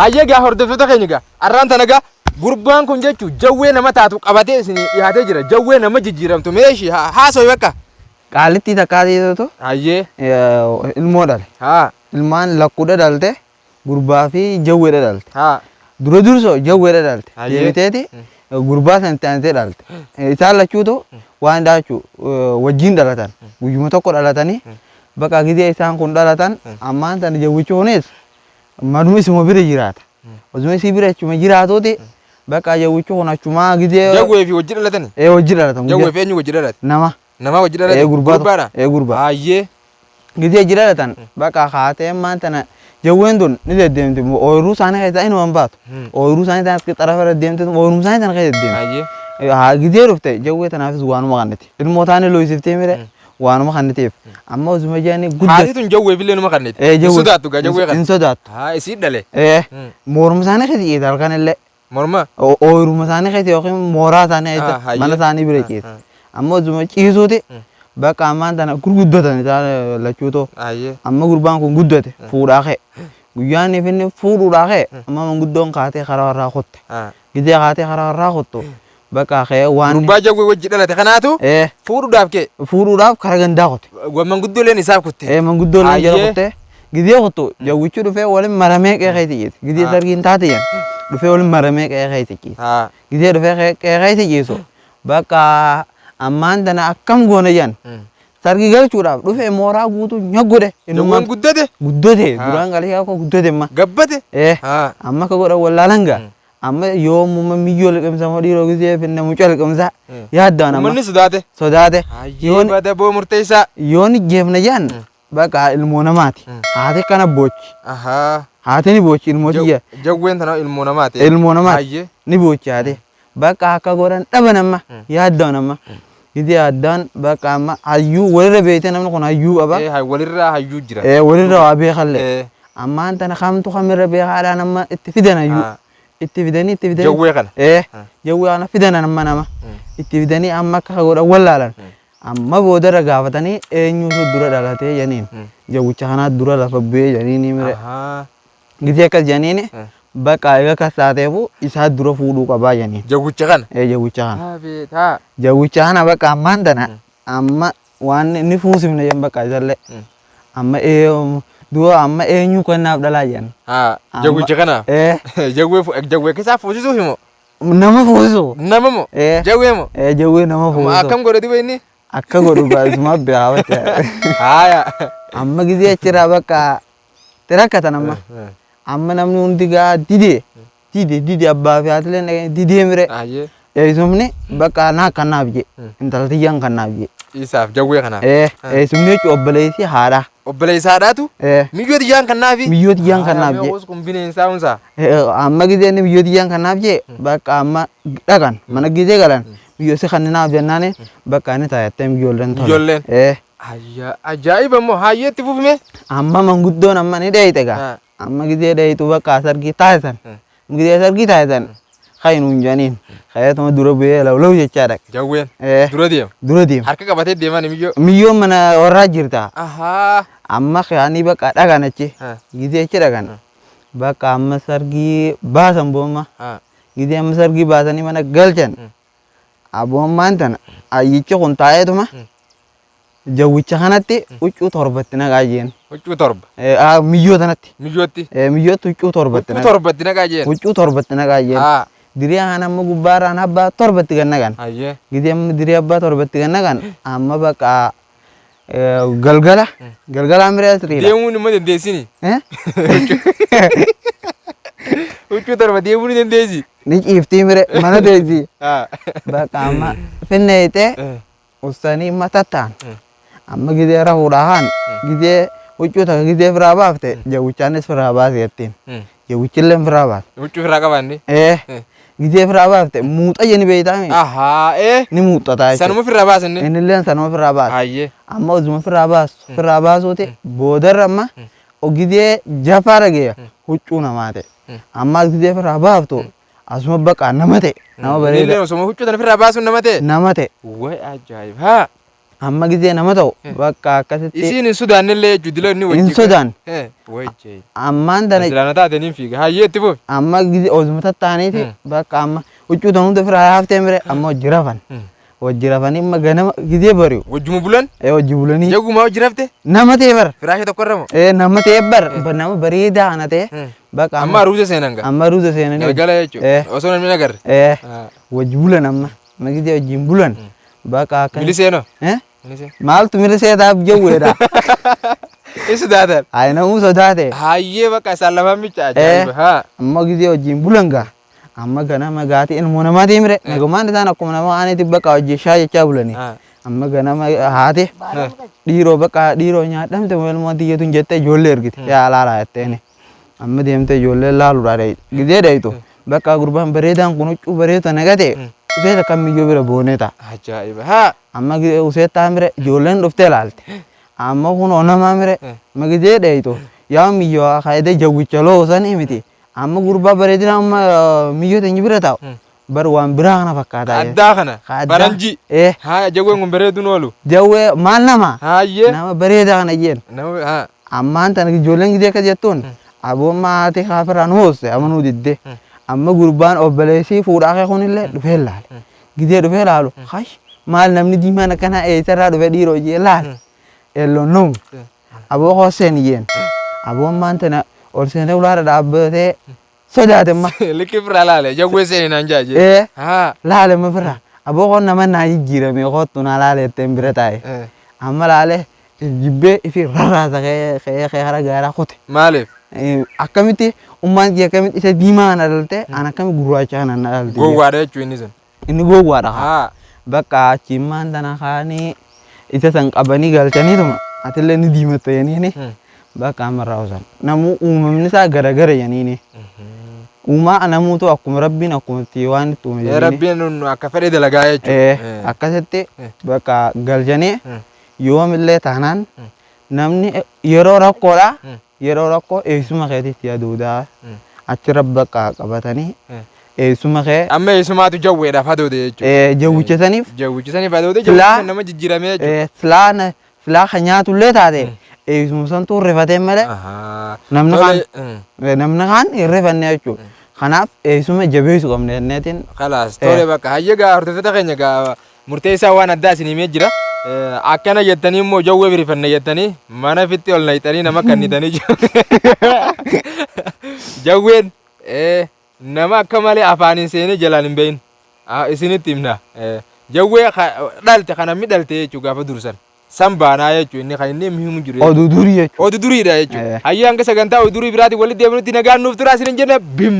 Hayyee gaa hordoftoota keenya gaa arraan tana gaa gurbaan kun jechuun jawwee nama taatu qabatee isin dhiyaatee jira jawwee nama jijjiiramtu meeshii haasoo bakka. Qaalitti takkaatiitu. Hayyee. Ilmoo dhale. Ilmaan lakkuudha dhalte gurbaa fi jawweedha dhalte. Dura dursoo jawweedha dhalte. Deebiteeti gurbaa san taatee dhalte. Isaan lachuutu waan daachuu wajjin dhalatan guyyuma tokko dhalatanii bakka gidee isaan kun dhalatan ammaan tan jawwichuunis maduma isuma bira jiraata. Osuma isii bira achuma jiraatuuti bakka jawwichu kun achuma gidee. Jawwee fi wajjin dhalatani. Wajjin dhalatan. Jawwee fi eenyu wajjin dhalate? Nama. Nama wajjin dhalate. Gurbaadha. Gurbaa. Hayyee. Gidee jira dhalatan bakka haatee ammaan tana jawween tun ni deddeemti ooyiruu isaanii keessaa inni waan baatu. Ooyiruu isaanii tana xarafa irra deemte ooyiruu isaanii tana keessa deddeemti. Hayyee. Gidee dhufte jawwee tanaafis waanuma kannati. Ilmootaan looyisiftee mire waanuma kannatiif. Amma osuma jaani guddaa. Haati tun jawwee fi illee numa kannati. Jawwee. Sodaattu gaa jawwee kan. Hin sodaattu. Isii dhale. Morma isaanii keessa ciisa halkan illee. Morma. Ooyiruma isaanii keessa yookiin mooraa isaanii keessa mana isaanii bira ciisa. Amma osuma ciisuuti. Bakka ammaan tana gurguddatan isaan lachuutoo. Amma gurbaan kun guddate fuudhaa ka'e. Guyyaan inni fuudhuudhaa ka'e amma manguddoon kaatee karaa warraa qotte. Gidee kaatee karaa warraa qottu bakka ka'e waan. Gurbaa jawwee wajji dhalate kanaatu fuudhuudhaaf ka'e. Fuudhuudhaaf karaa gandaa qotte. Manguddooleen isaaf kutte. Manguddooleen jala qotte. Gidee qottu jawwichi dhufee waliin maramee qeeqee tijiiti. Gidee sargiin taate yan dhufee waliin maramee qeeqee tijiiti. Gidee dhufee qeeqee tijiisu bakka ammaan tana akkam goona yan sargi galchuudhaaf dhufee mooraa guutuu nyaggodhe. Jawween guddate. Guddate duraan galee akka guddate amma. Gabbate. Amma ka godha wallaalanga. Amma yoo mumma miyyoo liqimsa moo dhiiroo gisee finna mucaa liqimsa yaaddaan amma. Uummanni sodaate. Sodaate. Yoon bada boo murteessaa. Yoon jeefna jaan bakka ilmoo namaati. Haati kana boochi. Haati ni boochi ilmoo tiyya. Jawween tana ilmoo namaati. Ilmoo namaati. Ni boochi haati. Bakka akka godhan dhaban amma yaaddaan amma. Gidee addaan bakka amma hayyuu walirra beekte namni kun hayyuu qaba. Walirra hayyuu jira. Walirra waa beekalle. Ammaan tana kamtu kamirra beekaadhaan amma itti fidan hayyuu. Itti fidanii. Jawwee kana. Jawwee kana fidan amma nama. Itti fidanii amma akka godhan wallaalan. Amma boodarra gaafatanii eenyutu dura dhalatee janiin. Jawwicha kanaa dura lafa bu'ee janiin mire. Gidee akkas janiin bakka egaa kasaateefu isaa dura fuudhuu qabaa janiin. Jawwicha kana. Jawwicha kana. Jawwicha kana bakka ammaan tana amma waan inni fuusifne jan bakka isallee amma du'a amma eenyu kennaaf dhalaa jan. Jawwicha kana. Jawwee keessaa fuusisuuf immoo. Nama fuusisu. Nama moo. Jawwee moo. Jawwee nama fuusisu. Akkam godhati inni. Akka godhu baasuma beekawate. Amma gizee achirraa bakka tirakkatan amma. Amma namni hundi gaa didee abbaa fi haatilee didee mire. Eesumni bakka naa kannaaf jee intaltiyyaan kannaaf jee. Isaaf jawwee kanaaf. Eesumni jechuun obboleessi haadha. Obboleessi haadhaatu. Miyyoo tiyyaan kannaafi. Miyyoo tiyyaan kannaaf jee. Kun bineensaa hunsaa. Amma gizee miyyoo tiyyaan kannaaf jee bakka amma dhaqan mana gizee galan miyyoo si kanninaaf jennaani bakka inni taayattee miyyoolleen tola. Ijoolleen. Ajaa'iba immoo haayyeetti fufime. Amma manguddoon amma ni dheeyite gaa. Amma gizee dheeyitu bakka sargii taasisan. Gizee sargii taasisan kaynuun janiin kayatuma dura bu'ee lawlaw jechaadha. Jawween. Dura deema. Dura deema. Harka qabatee deeman miyyoo. Miyyoo mana warraa jirta. Amma kaanii bakka dhaqan achi. Gizee achi dhaqan. Bakka amma sargii baasan booma. Gizee amma sargii baasanii mana galchan. Aboommaan tana ayyicha kun taa'eetuma. Jawwicha kanatti huccuu torbatti naqaa jeen. Huccuu torba. Miyyoo tanatti. Miyyootti. Miyyootti huccuu torbatti naqaa. Huccuu torbatti naqaa jeen. Huccuu torbatti naqaa jeen. Dirii kana amma gubbaarraan abbaa torbatti kan naqan. Gidee amma dirii abbaa torbatti kan naqan amma bakka galgala miree asiriidha. Deemuun immoo dandeessini. Huccuu torba deemuu ni dandeessi. Ni ciiftii mire mana deessi. Bakka amma finneeyitee ustaanii matattaan. Amma gidee rafuudhaan gidee huccuu takka gidee firaa baafte jawwichaanis firaa baase jettiin. Jawwichillee firaa baase. Huccuu firaa qabaanne. Gidee firaa baafte muuxa jeni beeytaami. Ni muuxataa jechuudha. Sanuma firaa baasanne. Innillee sanuma firaa baase. Amma osuma firaa baasuuti boodarra amma ogidee jafaa dhageeya huccuu namaa ta'e. Amma gidee firaa baaftu asuma bakka nama ta'e. Nama bareeda. Osuma huccuu tana firaa baasuun nama ta'e. Nama ta'e. Way ajaa'iba. amma gisee nama ta'u bakka akkasitti isin hin sodaannillee jechuudha inni wajjin hin sodaan wajjin ammaan tana asilaana taataniin fiiga hayyee itti fufi amma gisee osumata taaniiti bakka amma huccuu tan hunda firaa haftee mire amma hojii rafan wajji rafanii amma ganama gisee bari'u wajjuma bulan wajji bulanii jaguma hojii rafte nama ta'e bar firaasha tokko irra moo nama ta'e bar nama bareedaa ana ta'e bakka amma aruusa seenan gaa amma aruusa seenanii galgala jechuudha osoo namni agarre wajji bulan amma gisee wajjin bulan bakka akka miliseenoo maaltu miliseetaaf jawweedha isu daatan ay namuu sodaate hayyee bakka isaan lamaan micha ajaa'iba haa amma gisee wajjin bulan gaa amma ganama gaati ilmoo namaati mire nagumaan isaan akkuma nama aaniiti bakka hojii shaa jechaa bulanii amma ganama haate dhiiroo bakka dhiiroo nyaadhamte ilmoo tiyyatuun jettee ijoollee ergite yaa laalaa jetteeni amma deemte ijoollee laaluudhaa gisee dheeytu bakka gurbaan bareedaan kun huccuu bareedu nagate useeta kamiyyuu bira boonee ta'a. Ajaa'iba haa amma useettaa mire ijoolleen dhuftee laalte amma kun onamaa mire amma gisee dheeytu yaa miyyoo kaayidee jawwicha loosanii miti. amma gurbaa bareedina amma miyyoo teenye bira taa'u bar waan biraa kana fakkaata addaa kana baranji haa jawween kun bareeduun oolu jawwee maal nama hayyee nama bareedaa kana jeen haa ammaan tana ijoolleen gisee akka jettuun aboon maatii kaafirraan hoosse amanuu didde amma gurbaan obboleessii fuudhaa kee kunillee dhufee laale gisee dhufee laalu hash maal namni diimaan akkana eessarraa dhufe dhiiroo jee laale elloon nuum aboo hoosseen jeen aboon maan tana ol seenee ulaara dhaabbatee sodaate ma likki fira laale jawwee seenee naan jaaje laale ma fira aboo kon nama naa jijjiirame kottu naa laale etteen bira taa'e amma laale jibbee ifi rarraasa kee hara gaaraa kote maaliif akkamitti ummaan kee akkamitti isa diimaa na dhalte an akkami gurraachaa na dhalte gowwaadha jechuun inni sun inni gowwaadha bakka achimmaan tana kaanii isa san qabanii galchaniituma atillee ni diimatta jeniini bakka amarraa usan namuu uumamni isaa garagara jeniini uumaa namuutu akkuma rabbiin akkuma itti waan itti uume jeniini rabbiin akka fedhe dalagaa jechuudha akkasitti bakka galchanii yoomillee taanaan namni yeroo rakkoodha yeroo rakkoo eessuma keetitti yaduudha achirra bakka qabatanii eessuma kee amma eessumaatu jawweedhaaf hadoode jechuudha jawwichisaniif hadoode jawwichisan nama jijjiiramee jechuudha filaa kan nyaatullee taate eessuma santuu rifatee malee namni kaan irrifanne jechuudha kanaaf eessuma jabeessu qabne jenneetiin khalaas tole bakka hayyagaa hortofata keenya gaa murteessaa waan addaa isin himee jira akkana jettanii immoo jawwee birifanne jettanii mana fitti ol nayxanii nama kannitanii jiru jawween nama akka malee afaaniin seenee jalaan hin beeyin isinitti himna jawwee dhalte kana midhalte jechuu gaafa dursan san baanaa jechuu inni kan inni himu jiru oduu durii jechuu oduu duriidha jechuu hayyaa hanga sagantaa oduu durii biraati walitti deebinutti nagaan nuuf turaa isin hin jenne bim